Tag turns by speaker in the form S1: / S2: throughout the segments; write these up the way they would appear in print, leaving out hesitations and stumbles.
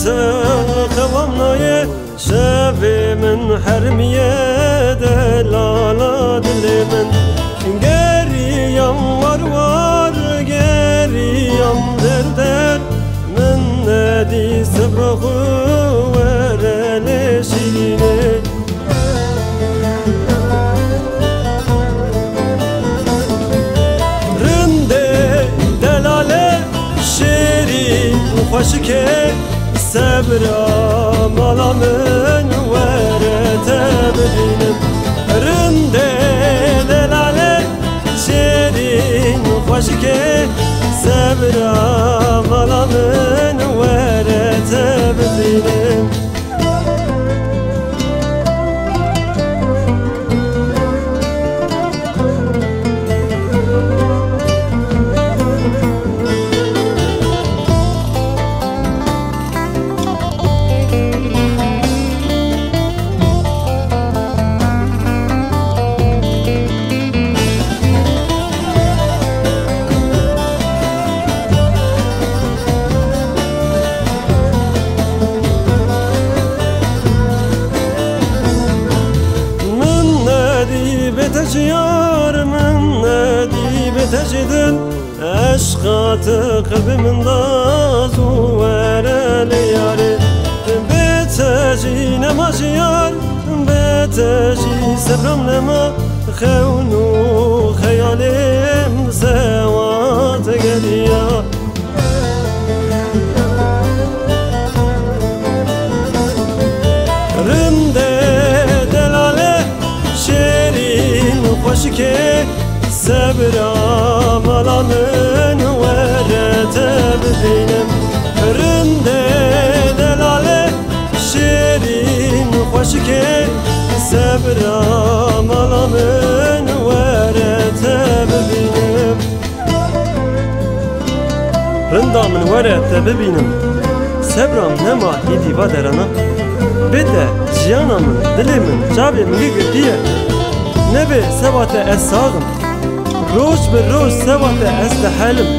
S1: قوام نایه شب من حرمیه دلالا دل من گریم وار گریم در من ندی صبر ورن شیرینه رنده دلاله شیرین خوشکه صبر مالا من ورته ببینم رنده دلاله شیرین خوشکه صبر مالا من ورته ببینم بتجيار من نادي بتجدن عشقات قلبي من ضاز ورا ليالي بتجي نماجيار بتجي سبرم لما خونو خيالي مساوات قليا خوشکه صبر مالا من ورته ببینم رنده دلاله شیرین خوشکه صبر مالا من ورته ببینم رنده من ورته ببینم صبرم نما هیدی و درنا بده جیانم دلی من جابی مگی گردیه نبي سبات أساغم روش بالروش سبات أستحلم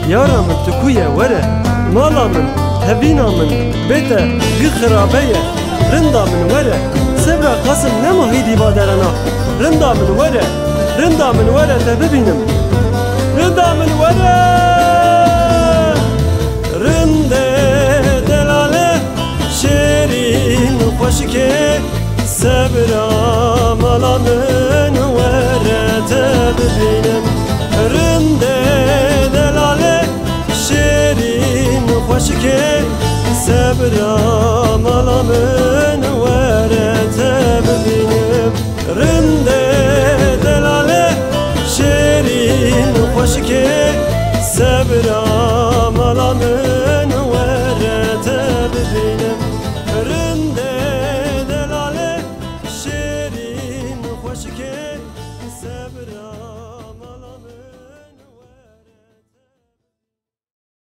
S1: يارا من تكوية ورا مالا من هبينا من بيتا قخرابية رندا من ورا سبرا قسم نما هيدي بادرنا رندا من ورا تببينم رندا من ورا رندا دلالة شيرين خوشكي صبرا مالا من ورته ببینم رنده دلاله شیرین خوشکه صبرا مالا من ورته ببینم رنده دلاله شیرین خوشکه صبرا مالا من